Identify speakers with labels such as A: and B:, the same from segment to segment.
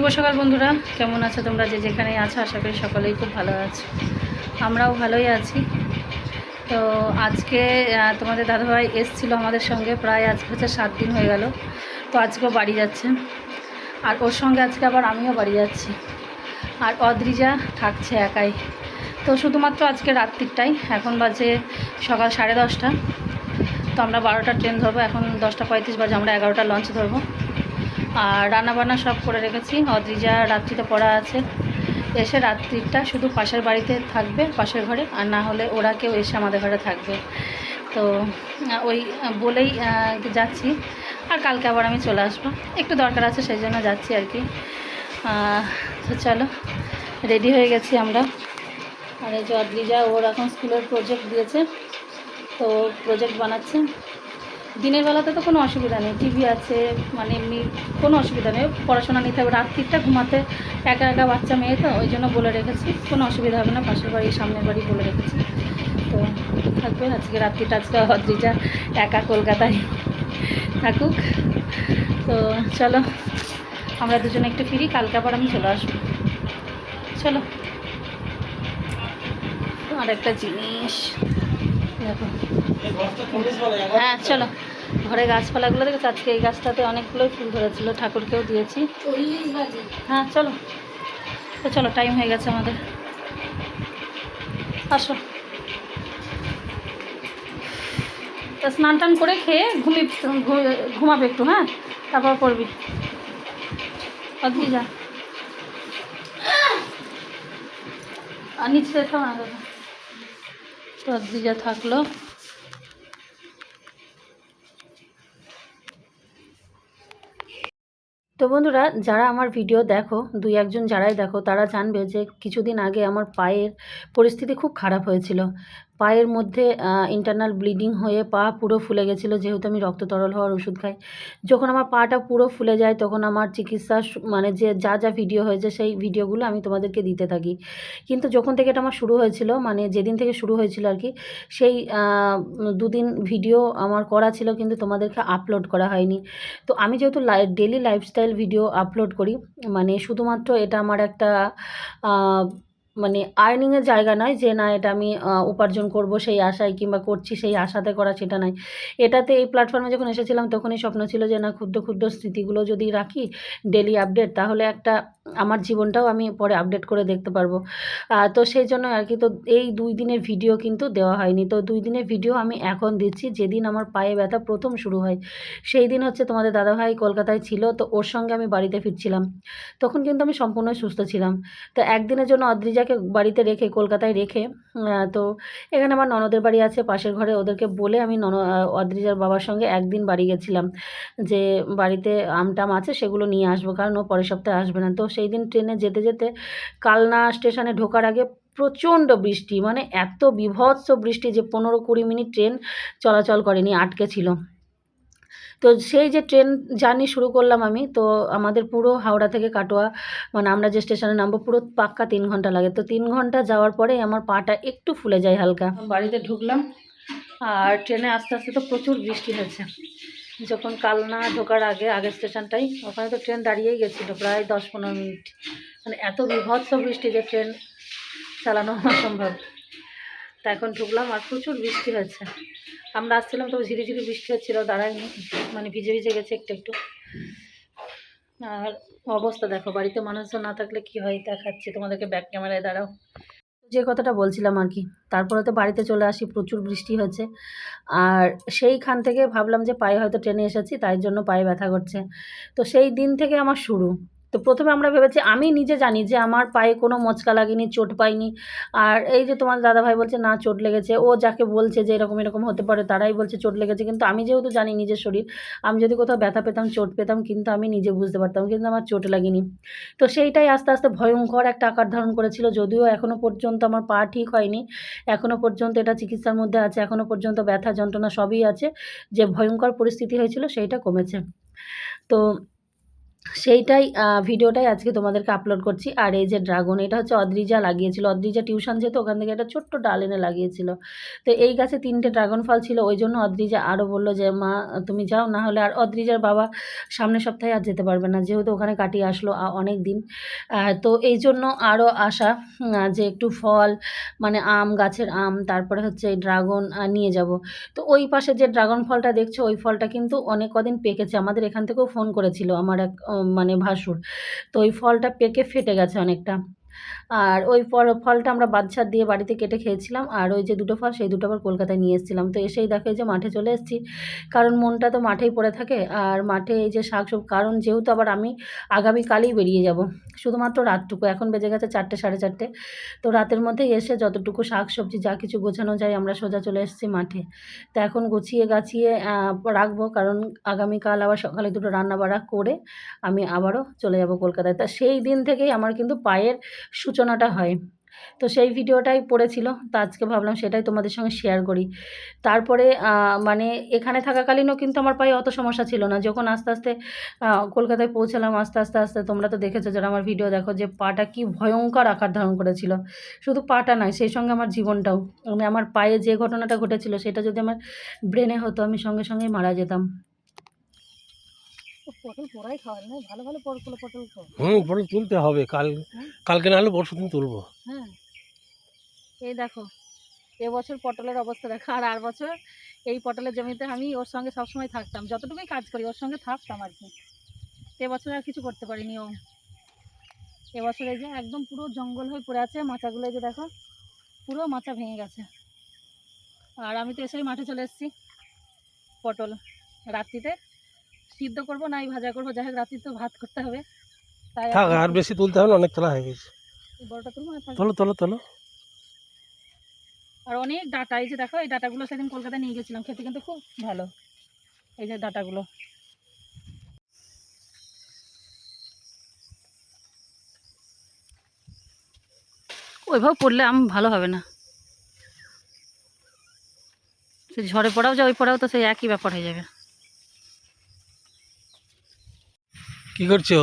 A: শুভ সকাল বন্ধুরা, কেমন আছো তোমরা? যে যেখানেই আছো আশা করি সকলেই খুব ভালো আছো। আমরাও ভালোই আছি। তো আজকে তোমাদের দাদাভাই এসেছিলো আমাদের সঙ্গে, প্রায় আজকে হচ্ছে 7 দিন হয়ে গেল। তো আজকেও বাড়ি যাচ্ছে, আর ওর সঙ্গে আজকে আবার আমিও বাড়ি যাচ্ছি। আর অদ্রিজা থাকছে একাই। তো শুধুমাত্র আজকে রাত্রিটাই, এখন বাজে সকাল 10:30। তো আমরা 12টার ট্রেন ধরবো, এখন 10:35 বাজে, আমরা 11টার লঞ্চ ধরবো। আর রান্নাবান্না সব করে রেখেছি। অদ্রিজা রাত্রিতে পড়া আছে, এসে রাত্রিটা শুধু পাশের বাড়িতে থাকবে, পাশের ঘরে, আর না হলে ওরা কেউ এসে আমাদের ঘরে থাকবে। তো ওই বলেই যাচ্ছি। আর কালকে আবার আমি চলে আসবো, একটু দরকার আছে সেই জন্য যাচ্ছি আর কি। তো চলো, রেডি হয়ে গেছি আমরা। আর এই যে অদ্রিজা, ওর এখন স্কুলের প্রজেক্ট দিয়েছে, তো প্রজেক্ট বানাচ্ছে। দিনের বেলাতে তো কোনো অসুবিধা নেই, টিভি আছে, মানে এমনি কোনো অসুবিধা নেই, পড়াশোনা নিতে হবে। রাত্রিটা ঘুমাতে একা একা বাচ্চা মেয়ে, তো ওই জন্য বলে রেখেছি, কোনো অসুবিধা হবে না। পাশের বাড়ি সামনের বাড়ি বলে রেখেছি, তো থাকবে আজকে রাত্রিটা। আজকে অদ্রিজা একা কলকাতায় থাকুক। তো চলো, আমরা দুজনে একটু ফিরি, কালকে আবার আমি চলে আসবো। চলো। আর একটা জিনিস দেখো, হ্যাঁ চলো। ঘরে গাছপালাগুলো দেখেছো? আজকে এই গাছটাতে অনেকগুলোই ফুল ধরেছিল, ঠাকুরকেও দিয়েছি। হ্যাঁ চলো। তো চলো, টাইম হয়ে গেছে আমাদের, আসো। তা স্নান টান করে খেয়ে ঘুমাবে একটু, হ্যাঁ, তারপর করবি। অদ্রিজা আর নিচে থাও না দাদা। তো অদ্রিজা থাকলো। তো বন্ধুরা, যারা আমার ভিডিও দেখো, 2-1 জন যারাই দেখো, তারা জানবে যে কিছুদিন আগে আমার পায়ের পরিস্থিতি খুব খারাপ হয়েছিল। পায়ের মধ্যে ইন্টারনাল ব্লিডিং হয়ে পা পুরো ফুলে গেছিলো, যেহেতু আমি রক্ত তরল হওয়ার ওষুধ খাই। যখন আমার পাটা পুরো ফুলে যায়, তখন আমার চিকিৎসা মানে যে যা ভিডিও হয়েছে সেই ভিডিওগুলো আমি তোমাদেরকে দিতে থাকি। কিন্তু যখন থেকে এটা আমার শুরু হয়েছিল, মানে যেদিন থেকে শুরু হয়েছিল আর কি, সেই 2 দিন ভিডিও আমার করা ছিল, কিন্তু তোমাদেরকে আপলোড করা হয়নি। তো আমি যেহেতু ডেলি লাইফস্টাইল ভিডিও আপলোড করি, মানে শুধুমাত্র এটা আমার একটা মানে আর্নিংয়ের জায়গা নয়, যে না এটা আমি উপার্জন করব সেই আশায়, কিংবা করছি সেই আশাতে করা, সেটা নয়। এটাতে এই প্ল্যাটফর্মে যখন এসেছিলাম তখনই স্বপ্ন ছিল যে না, ক্ষুদ্র ক্ষুদ্র স্মৃতিগুলো যদি রাখি ডেলি আপডেট, তাহলে একটা আমার জীবনটাও আমি পরে আপডেট করে দেখতে পারবো। তো সেই জন্য আর কি। তো এই 2 দিনের ভিডিও কিন্তু দেওয়া হয়নি। তো 2 দিনের ভিডিও আমি এখন দিচ্ছি। যেদিন আমার পায়ে ব্যথা প্রথম শুরু হয়, সেই দিন হচ্ছে তোমাদের দাদাভাই কলকাতায় ছিল, তো ওর সঙ্গে আমি বাড়িতে ফিরছিলাম। তখন কিন্তু আমি সম্পূর্ণ সুস্থ ছিলাম। তো একদিনের জন্য অদ্রিজাকে বাড়িতে রেখে, কলকাতায় রেখে, তো এখানে আমার ননদের বাড়ি আছে পাশের ঘরে, ওদেরকে বলে আমি অদ্রিজার বাবার সঙ্গে একদিন বাড়ি গেছিলাম, যে বাড়িতে আমটাম আছে সেগুলো নিয়ে আসবো, কারণ ও পরের সপ্তাহে আসবে না। তো সেই দিন ট্রেনে যেতে যেতে কালনা স্টেশনে ঢোকার আগে প্রচণ্ড বৃষ্টি, মানে এত বীভৎস বৃষ্টি যে 15-20 মিনিট ট্রেন চলাচল করেনি, আটকে ছিল। তো সেই যে ট্রেন জার্নি শুরু করলাম আমি, তো আমাদের পুরো হাওড়া থেকে কাটোয়া, মানে আমরা যে স্টেশনে নামবো, পুরো পাক্কা 3 ঘন্টা লাগে। তো 3 ঘন্টা যাওয়ার পরে আমার পাটা একটু ফুলে যায় হালকা। বাড়িতে ঢুকলাম, আর ট্রেনে আস্তে আস্তে তো প্রচুর বৃষ্টি হয়েছে। যখন কালনা ঢোকার আগে, আগের স্টেশনটাই, ওখানে তো ট্রেন দাঁড়িয়েই গেছিলো প্রায় 10-15 মিনিট, মানে এত বীভৎস বৃষ্টি যে ট্রেন চালানো অসম্ভব। তা এখন ঢুকলাম, আর প্রচুর বৃষ্টি হয়েছে। আমরা আসছিলাম তো ঝিরিঝিরি বৃষ্টি হচ্ছিল, দাঁড়ায়নি, মানে ভিজে ভিজে গেছে একটু একটু। আর অবস্থা দেখো, বাড়িতে মানুষজন না থাকলে কি হয় দেখাচ্ছি তোমাদেরকে, ব্যাক ক্যামেরায় দাঁড়াও। যে কথাটা বলছিলাম আর কি, তারপরে তো বাড়িতে চলে আসি, প্রচুর বৃষ্টি হচ্ছে। আর সেইখান থেকে ভাবলাম যে পায়ে হয়তো ট্রেনে এসেছি, তাই জন্য পায়ে ব্যথা করছে। তো সেই দিন থেকে আমার শুরু। তো প্রথমে আমরা ভেবেছি, আমি নিজে জানি যে আমার পায়ে কোনো মচকা লাগেনি, চোট পাইনি। আর এই যে তোমার দাদাভাই বলছে না চোট লেগেছে, ও যাকে বলছে যে এরকম এরকম হতে পারে তারাই বলছে চোট লেগেছে, কিন্তু আমি যেহেতু জানি নিজের শরীর, আমি যদি কোথাও ব্যথা পেতাম, চোট পেতাম, কিন্তু আমি নিজে বুঝতে পারতাম, কিন্তু আমার চোট লাগেনি। তো সেইটাই আস্তে আস্তে ভয়ঙ্কর একটা আকার ধারণ করেছিল, যদিও এখনও পর্যন্ত আমার পা ঠিক হয়নি, এখনও পর্যন্ত এটা চিকিৎসার মধ্যে আছে, এখনও পর্যন্ত ব্যথা যন্ত্রণা সবই আছে। যে ভয়ঙ্কর পরিস্থিতি হয়েছিল সেইটা কমেছে। তো সেইটাই ভিডিওটাই আজকে তোমাদেরকে আপলোড করছি। আর এই যে ড্রাগন, এটা হচ্ছে অদ্রিজা লাগিয়েছিল। অদ্রিজা টিউশন যেত, ওখান থেকে একটা ছোট্ট ডাল এনে লাগিয়েছিল। তো এই গাছে 3টে ড্রাগন ফল ছিল, ওই জন্য অদ্রিজা আরও বলল যে মা তুমি যাও, না হলে আর অদ্রিজার বাবা সামনের সপ্তাহে আর যেতে পারবে না, যেহেতু ওখানে কাটিয়ে আসলো অনেক দিন। তো এই জন্য আরও আশা যে একটু ফল মানে আম, গাছের আম, তারপরে হচ্ছে এই ড্রাগন নিয়ে যাব। তো ওই পাশে যে ড্রাগন ফলটা দেখছো, ওই ফলটা কিন্তু অনেক কদিন পেকেছে। আমাদের এখান থেকেও ফোন করেছিল আমার এক মানে ভাসুর। তো ওই ফলটা পেকে ফেটে গেছে অনেকটা। আর ওই ফলটা আমরা বাদশার দিয়ে বাড়িতে কেটে খেয়েছিলাম। আর ওই যে 2টো ফল, সেই 2টো আবার কলকাতায় নিয়ে এসেছিলাম। তো এসেই দেখো এই যে মাঠে চলে এসেছি, কারণ মনটা তো মাঠেই পড়ে থাকে। আর মাঠে এই যে কারণ যেহেতু আবার আমি আগামীকালই বেরিয়ে যাব, শুধুমাত্র রাতটুকু, এখন বেজে গেছে 4টে 4:30। তো রাতের মধ্যেই এসে যতটুকু শাকসবজি যা কিছু গোছানো যায় আমরা সোজা চলে এসেছি মাঠে। তো এখন গুছিয়ে গাছিয়ে রাখবো, কারণ আগামীকাল আবার সকালে 2টো রান্নাবাড়া করে আমি আবারও চলে যাব কলকাতায়। তা সেই দিন থেকেই আমার কিন্তু পায়ের সূচনাটা হয়। তো সেই ভিডিওটাই পড়েছিল। তো আজকে ভাবলাম সেটাই তোমাদের সঙ্গে শেয়ার করি। তারপরে মানে এখানে থাকাকালীনও কিন্তু আমার পায়ে অত সমস্যা ছিল না। যখন আস্তে, আস্তে কলকাতায় পৌঁছালাম, আস্তে, আস্তে, আস্তে তোমরা তো দেখেছো যারা আমার ভিডিও দেখো, যে পাটা কি ভয়ঙ্কর আকার ধারণ করেছিল। শুধু পাটা নয়, সেই সঙ্গে আমার জীবনটাও। মানে আমার পায়ে যে ঘটনাটা ঘটেছিল সেটা যদি আমার ব্রেনে হতো, আমি সঙ্গে সঙ্গেই মারা যেতাম। পটল পোড়াই খাওয়ার না, ভালো ভালো পটল তো।
B: পটল তুলতে হবে কালকে না হলে পরশু দিন তুলবো।
A: হ্যাঁ, এই দেখো এবছর পটলের অবস্থা দেখো। আর বছর এই পটলের জমিতে আমি ওর সঙ্গে সবসময় থাকতাম, যতটুকুই কাজ করি ওর সঙ্গে থাকতাম আর কি। এবছর আর কিছু করতে পারিনি ও। এবছর এই যে একদম পুরো জঙ্গল হয়ে পড়ে আছে, মাচাগুলো এই যে দেখো পুরো মাচা ভেঙে গেছে। আর আমি তো এসেই মাঠে চলে এসেছি। পটল রাত্রিতে সিদ্ধ করবো নাই ভাজা করবো, যাই হোক রাত্রি তো ভাত করতে হবে। তাই
B: থাক, আর বেশি তুলতে হবে না, অনেক তোলা হয়ে গেছে।
A: বড়টা তুলবো না?
B: তোলো তোলো তোলো।
A: আর অনেক ডাটা, এই যে দেখো এই ডাটাগুলো সেদিন কলকাতায় নিয়ে গেছিলাম, খেতে কিন্তু খুব ভালো এই যে ডাটাগুলো। ওইভাবে পড়লে আম ভালো হবে না, সে ঝড়ে পড়াও যা ওই পড়াও তো সেই একই ব্যাপার হয়ে যাবে।
B: কি করছো?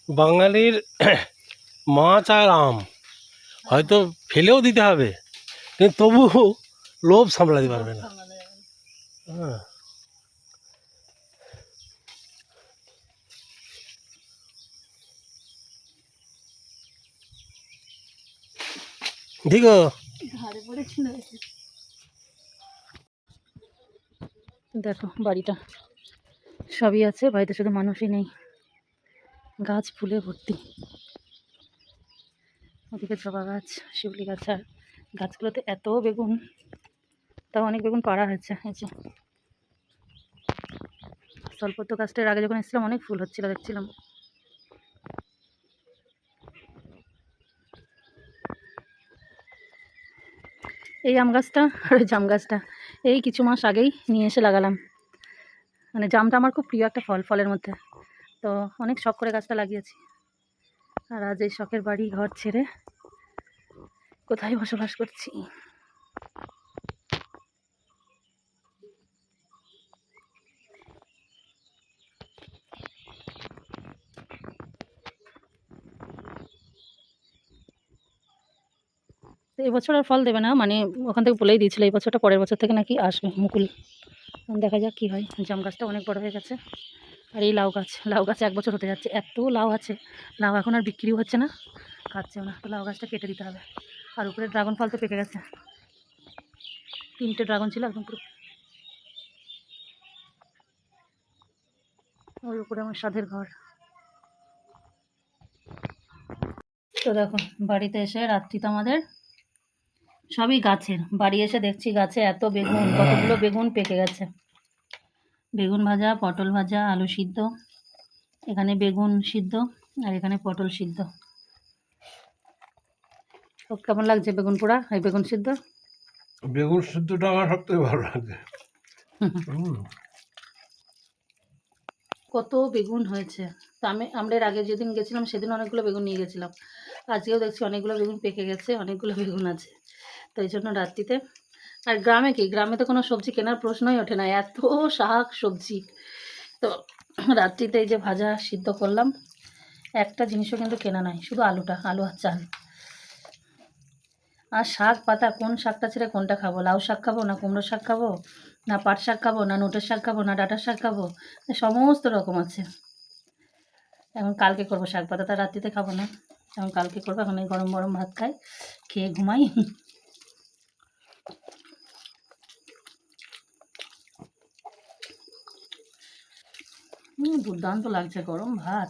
B: বাঙালির মাছ আর আম হয়তো ফেলেও দিতে হবে, কিন্তু তবু লোভ সামলাতে পারবে না। হ্যাঁ, ঠিক
A: দেখো বাড়িটা সবই আছে, বাড়িতে শুধু মানুষই নেই। গাছ ফুলে ভর্তি, ওদিকে জবা গাছ, শিউলি গাছ, আর গাছগুলোতে এত বেগুন, তাও অনেক বেগুন পাড়া হয়েছে। এই যে স্বল্পত্ব গাছটার আগে যখন এসেছিলাম অনেক ফুল হচ্ছিল দেখছিলাম। এই আম গাছটা আর ওই জাম গাছটা এই কিছু মাস আগেই নিয়ে এসে লাগালাম। মানে জামটা আমার খুব প্রিয় একটা ফল, ফলের মধ্যে। তো অনেক শখ করে গাছটা লাগিয়েছি। আর আজ এই শখের বাড়ি ঘর ছেড়ে কোথায় বসবাস করছি। তো এবছর আর ফল দেবে না, মানে ওখান থেকে বলেই দিয়েছিল এই বছরটা পরের বছর থেকে নাকি আসবে মুকুল। দেখা যাক কী হয়। জাম গাছটা অনেক বড় হয়ে গেছে। আর এই লাউ গাছে 1 বছর হতে যাচ্ছে, এত লাউ আছে। লাউ এখন আর বিক্রিও হচ্ছে না, খাচ্ছেও না। তো লাউ গাছটা কেটে দিতে হবে। আর উপরে ড্রাগন ফল তো পেকে গেছে, 3টে ড্রাগন ছিল একদম পুরো। ওর উপরে আমার সাধের ঘর। তো দেখো বাড়িতে এসে রাত্রি তো আমাদের সবই গাছের। বাড়ি এসে দেখছি গাছে এত বেগুন, কতগুলো বেগুন পেকে গেছে। বেগুন ভাজা, পটল ভাজা, আলু সিদ্ধ, এখানে বেগুন সিদ্ধ, আর এখানে পটল সিদ্ধ। তো কেমন লাগছে বেগুন পোড়া, এই বেগুন সিদ্ধ?
B: বেগুন সিদ্ধটা আমার সবথেকে ভালো লাগে।
A: কত বেগুন হয়েছে। তো আমরা এর আগে যেদিন গেছিলাম সেদিন অনেকগুলো বেগুন নিয়ে গেছিলাম। আজকেও দেখছি অনেকগুলো বেগুন পেকে গেছে, অনেকগুলো বেগুন আছে। তো এই জন্য রাত্রিতে, আর গ্রামে কি, গ্রামে তো কোনো সবজি কেনার প্রশ্নই ওঠে না, এত শাক সবজি। তো রাত্রিতে এই যে ভাজা সিদ্ধ করলাম, একটা জিনিসও কিন্তু কেনা নয়, শুধু আলুটা, আলু আর চাল। আর শাক পাতা, কোন শাকটা ছেড়ে কোনটা খাবো? লাউ শাক খাবো, না কুমড়ো শাক খাবো, না পাট শাক খাবো, না নোটের শাক খাবো, না ডাঁটার শাক খাবো, সমস্ত রকম আছে। এখন কালকে করবো শাক পাতা, তা রাত্রিতে খাবো না, এখন কালকে করবো। এখন এই গরম গরম ভাত খাই, খেয়ে ঘুমাই। দুর্দান্ত লাগছে গরম ভাত।